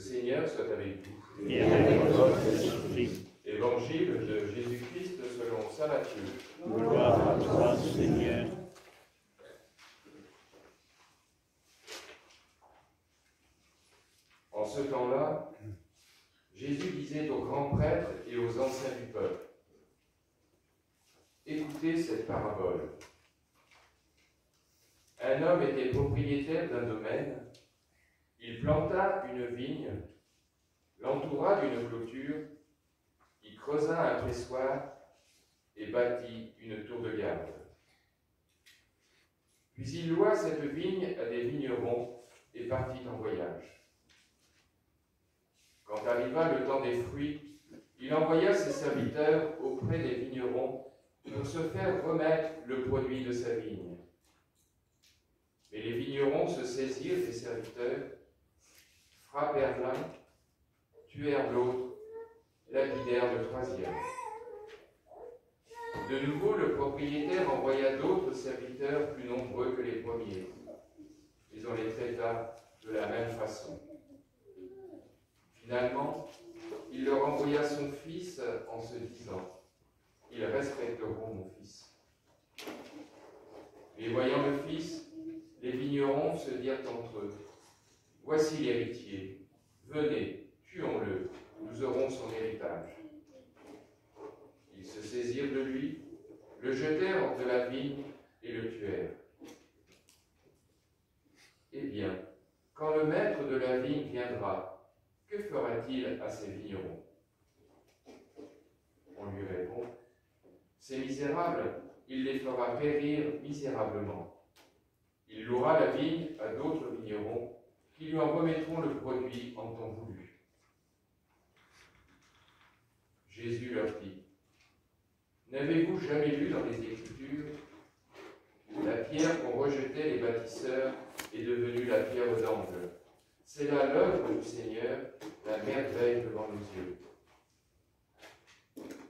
Seigneur soit avec vous. Et avec votre esprit. Évangile de Jésus-Christ selon saint Matthieu. Gloire à toi, Seigneur. En ce temps-là, Jésus disait aux grands prêtres et aux anciens du peuple: écoutez cette parabole. Un homme était propriétaire d'un domaine. Il planta une vigne, l'entoura d'une clôture, il creusa un pressoir et bâtit une tour de garde. Puis il loua cette vigne à des vignerons et partit en voyage. Quand arriva le temps des fruits, il envoya ses serviteurs auprès des vignerons pour se faire remettre le produit de sa vigne. Mais les vignerons se saisirent des serviteurs, frappèrent l'un, tuèrent l'autre, lapidèrent le troisième. De nouveau, le propriétaire envoya d'autres serviteurs plus nombreux que les premiers, mais on les traita de la même façon. Finalement, il leur envoya son fils en se disant: ils respecteront mon fils. Mais voyant le fils, les vignerons se dirent entre eux: voici l'héritier, venez, tuons-le, nous aurons son héritage. Ils se saisirent de lui, le jetèrent hors de la vigne et le tuèrent. Eh bien, quand le maître de la vigne viendra, que fera-t-il à ces vignerons? On lui répond: ces misérables, il les fera périr misérablement. Il louera la vigne à d'autres vignerons qui lui en remettront le produit en temps voulu. Jésus leur dit: n'avez-vous jamais lu dans les Écritures: la pierre qu'ont rejetée les bâtisseurs est devenue la pierre d'angle. C'est là l'œuvre du Seigneur, la merveille devant nos yeux.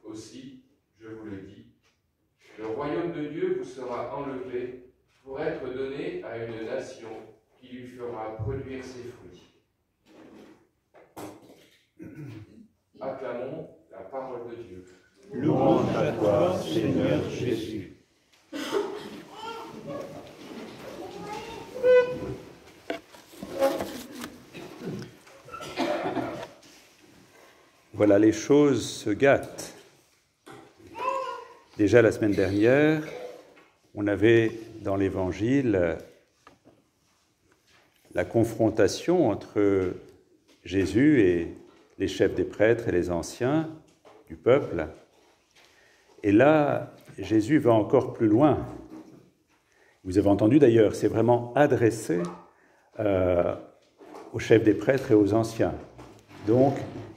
Aussi, je vous le dis, le royaume de Dieu vous sera enlevé pour être donné à une nation qui lui fera produire ses fruits. Acclamons la parole de Dieu. Louange à toi, Seigneur Jésus. Voilà, les choses se gâtent. Déjà la semaine dernière, on avait dans l'Évangile la confrontation entre Jésus et les chefs des prêtres et les anciens du peuple. Et là, Jésus va encore plus loin. Vous avez entendu d'ailleurs, c'est vraiment adressé aux chefs des prêtres et aux anciens. Donc,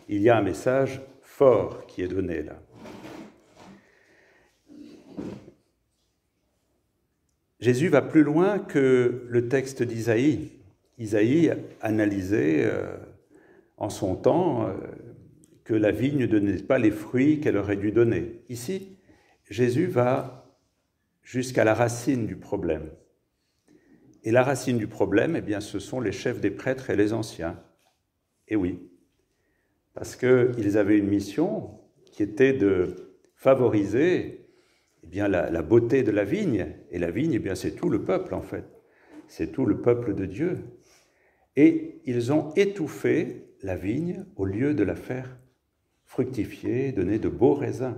il y a un message fort qui est donné là. Jésus va plus loin que le texte d'Isaïe. Isaïe analysait en son temps que la vigne ne donnait pas les fruits qu'elle aurait dû donner. Ici, Jésus va jusqu'à la racine du problème. Et la racine du problème, eh bien, ce sont les chefs des prêtres et les anciens. Et oui, parce qu'ils avaient une mission qui était de favoriser eh bien, la beauté de la vigne. Et la vigne, eh bien, c'est tout le peuple, en fait. C'est tout le peuple de Dieu. Et ils ont étouffé la vigne au lieu de la faire fructifier, donner de beaux raisins.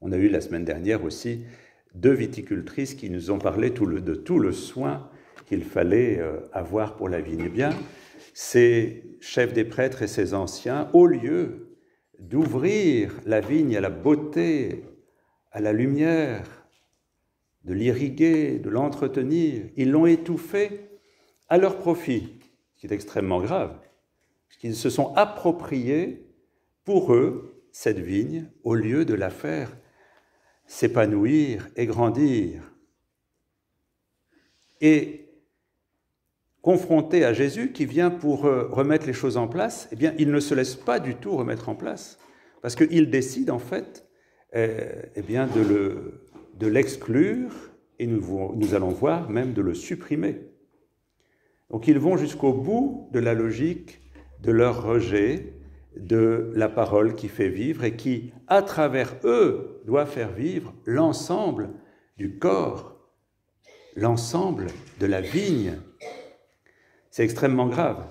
On a eu la semaine dernière aussi 2 viticultrices qui nous ont parlé de tout le soin qu'il fallait avoir pour la vigne. Eh bien, ces chefs des prêtres et ces anciens, au lieu d'ouvrir la vigne à la beauté, à la lumière, de l'irriguer, de l'entretenir, ils l'ont étouffée à leur profit, ce qui est extrêmement grave, parce qu'ils se sont appropriés pour eux cette vigne au lieu de la faire s'épanouir et grandir. Et confronté à Jésus qui vient pour remettre les choses en place, eh bien, il ne se laisse pas du tout remettre en place, parce qu'il décide en fait eh bien, de l'exclure, et nous allons voir même de le supprimer. Donc ils vont jusqu'au bout de la logique de leur rejet de la parole qui fait vivre et qui, à travers eux, doit faire vivre l'ensemble du corps, l'ensemble de la vigne. C'est extrêmement grave.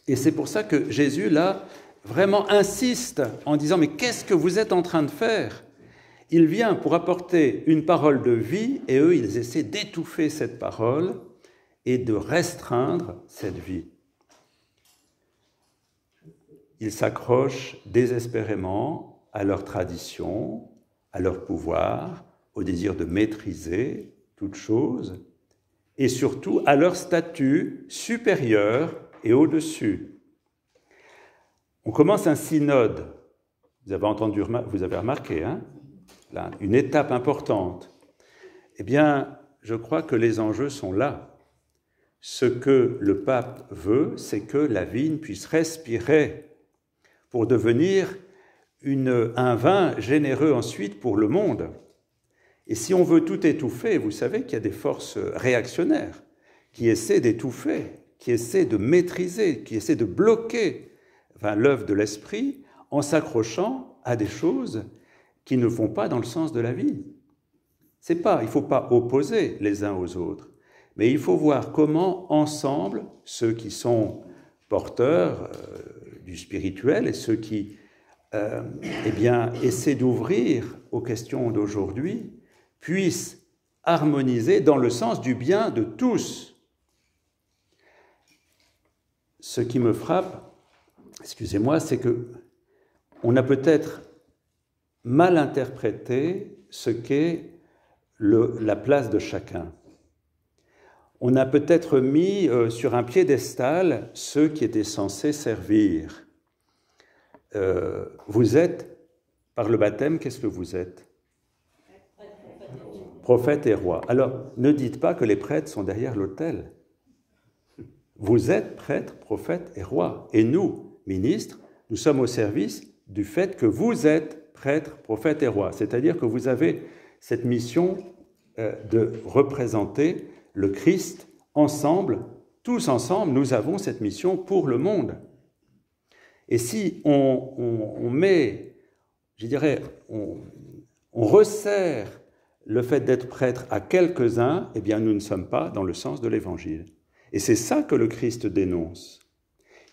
Et c'est pour ça que Jésus, là, vraiment insiste en disant « Mais qu'est-ce que vous êtes en train de faire ?» Il vient pour apporter une parole de vie et eux, ils essaient d'étouffer cette parole et de restreindre cette vie. Ils s'accrochent désespérément à leur tradition, à leur pouvoir, au désir de maîtriser toute chose, et surtout à leur statut supérieur et au-dessus. On commence un synode, vous avez remarqué, hein, là, une étape importante. Eh bien, je crois que les enjeux sont là. Ce que le pape veut, c'est que la vigne puisse respirer pour devenir un vin généreux ensuite pour le monde. Et si on veut tout étouffer, vous savez qu'il y a des forces réactionnaires qui essaient d'étouffer, qui essaient de maîtriser, qui essaient de bloquer l'œuvre de l'esprit en s'accrochant à des choses qui ne vont pas dans le sens de la vie. Il ne faut pas opposer les uns aux autres, mais il faut voir comment ensemble, ceux qui sont porteurs du spirituel et ceux qui essaient d'ouvrir aux questions d'aujourd'hui, puissent harmoniser dans le sens du bien de tous. Ce qui me frappe, excusez-moi, c'est que on a peut-être mal interprété ce qu'est la place de chacun. On a peut-être mis sur un piédestal ceux qui étaient censés servir. Vous êtes, par le baptême, qu'est-ce que vous êtes ? Prophète et roi. Alors, ne dites pas que les prêtres sont derrière l'autel. Vous êtes prêtres, prophètes et rois. Et nous, ministres, nous sommes au service du fait que vous êtes prêtres, prophètes et rois. C'est-à-dire que vous avez cette mission de représenter le Christ ensemble. Tous ensemble, nous avons cette mission pour le monde. Et si on met, je dirais, on resserre le fait d'être prêtre à quelques-uns, eh bien nous ne sommes pas dans le sens de l'Évangile. Et c'est ça que le Christ dénonce.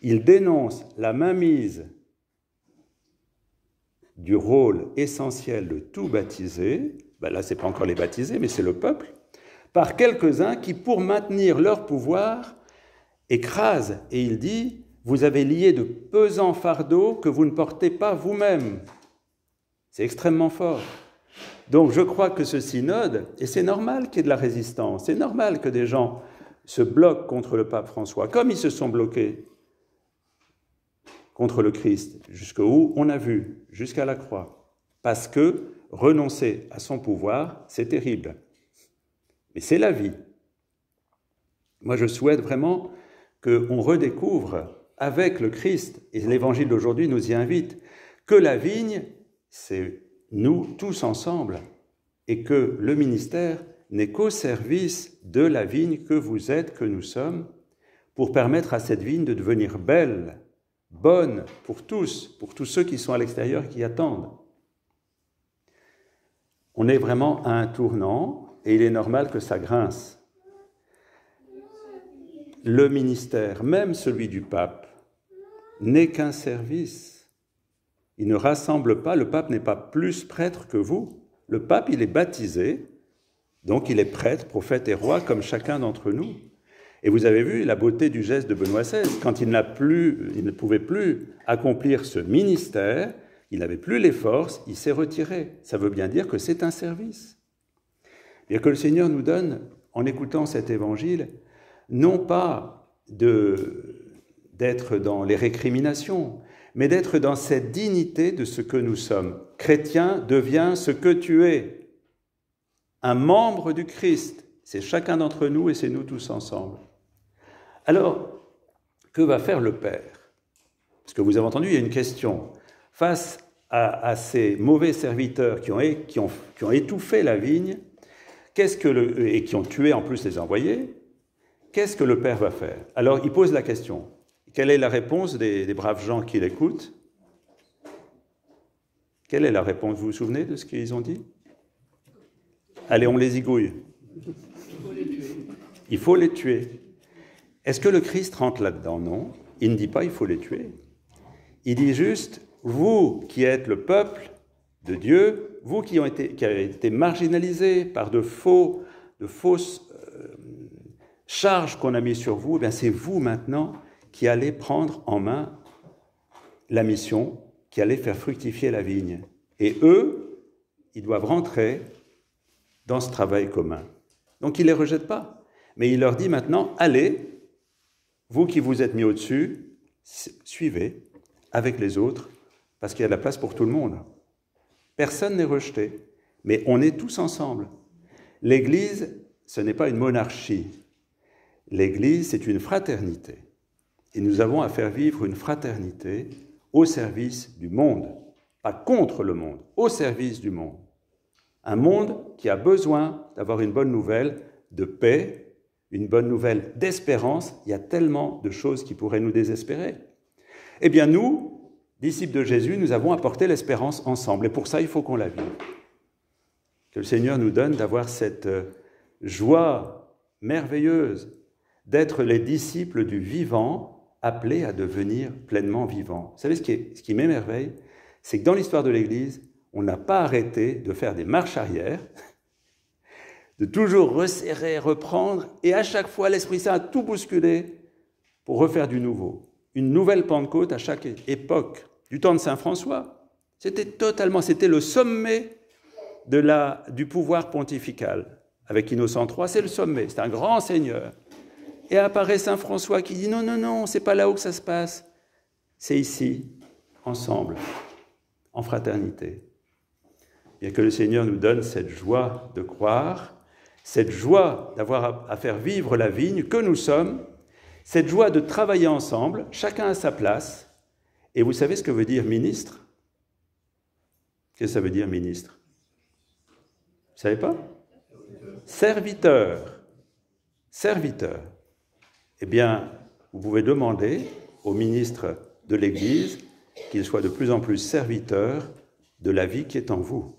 Il dénonce la mainmise du rôle essentiel de tout baptisé, là ce n'est pas encore les baptisés, mais c'est le peuple, par quelques-uns qui, pour maintenir leur pouvoir, écrasent. Et il dit, vous avez lié de pesants fardeaux que vous ne portez pas vous-même. C'est extrêmement fort. Donc je crois que ce synode, et c'est normal qu'il y ait de la résistance, c'est normal que des gens se bloquent contre le pape François, comme ils se sont bloqués contre le Christ, jusqu'où on a vu, jusqu'à la croix. Parce que renoncer à son pouvoir, c'est terrible. Mais c'est la vie. Moi, je souhaite vraiment qu'on redécouvre avec le Christ, et l'Évangile d'aujourd'hui nous y invite, que la vigne, c'est nous tous ensemble, et que le ministère n'est qu'au service de la vigne que vous êtes, que nous sommes, pour permettre à cette vigne de devenir belle, bonne pour tous ceux qui sont à l'extérieur et qui attendent. On est vraiment à un tournant, et il est normal que ça grince. Le ministère, même celui du pape, n'est qu'un service. Il ne rassemble pas, le pape n'est pas plus prêtre que vous. Le pape, il est baptisé, donc il est prêtre, prophète et roi, comme chacun d'entre nous. Et vous avez vu la beauté du geste de Benoît XVI. Quand il ne pouvait plus accomplir ce ministère, il n'avait plus les forces, il s'est retiré. Ça veut bien dire que c'est un service. Et que le Seigneur nous donne, en écoutant cet évangile, non pas d'être dans les récriminations, mais d'être dans cette dignité de ce que nous sommes. Chrétien, deviens ce que tu es. Un membre du Christ, c'est chacun d'entre nous et c'est nous tous ensemble. Alors, que va faire le Père ? Parce que vous avez entendu, il y a une question. Face à ces mauvais serviteurs qui ont étouffé la vigne, et qui ont tué en plus les envoyés, qu'est-ce que le Père va faire? Alors, il pose la question. Quelle est la réponse des braves gens qui l'écoutent? Quelle est la réponse? Vous vous souvenez de ce qu'ils ont dit? Allez, on les zigouille. Il faut les tuer. Est-ce que le Christ rentre là-dedans? Non. Il ne dit pas il faut les tuer. Il dit juste, vous qui êtes le peuple de Dieu, vous qui avez été marginalisés par de fausses charges qu'on a mises sur vous, eh bien c'est vous maintenant qui allez prendre en main la mission, qui allait faire fructifier la vigne. Et eux, ils doivent rentrer dans ce travail commun. Donc il ne les rejette pas, mais il leur dit maintenant, allez, vous qui vous êtes mis au-dessus, suivez avec les autres, parce qu'il y a de la place pour tout le monde. Personne n'est rejeté, mais on est tous ensemble. L'Église, ce n'est pas une monarchie. L'Église, c'est une fraternité. Et nous avons à faire vivre une fraternité au service du monde, pas contre le monde, au service du monde. Un monde qui a besoin d'avoir une bonne nouvelle de paix, une bonne nouvelle d'espérance. Il y a tellement de choses qui pourraient nous désespérer. Eh bien nous, disciples de Jésus, nous avons apporté l'espérance ensemble. Et pour ça, il faut qu'on la vive. Que le Seigneur nous donne d'avoir cette joie merveilleuse d'être les disciples du vivant, appelés à devenir pleinement vivants. Vous savez, ce qui m'émerveille, c'est que dans l'histoire de l'Église, on n'a pas arrêté de faire des marches arrière, de toujours resserrer, reprendre, et à chaque fois, l'Esprit Saint a tout bousculé pour refaire du nouveau. Une nouvelle Pentecôte à chaque époque. Du temps de Saint François, c'était le sommet du pouvoir pontifical. Avec Innocent III, c'est le sommet, c'est un grand seigneur. Et apparaît Saint François qui dit non, c'est pas là-haut que ça se passe. C'est ici, ensemble, en fraternité. Bien que le Seigneur nous donne cette joie de croire, cette joie d'avoir à faire vivre la vigne que nous sommes, cette joie de travailler ensemble, chacun à sa place. Et vous savez ce que veut dire ministre? Qu'est-ce que ça veut dire ministre? Vous ne savez pas? Serviteur. Serviteur. Eh bien, vous pouvez demander au ministre de l'Église qu'il soit de plus en plus serviteur de la vie qui est en vous.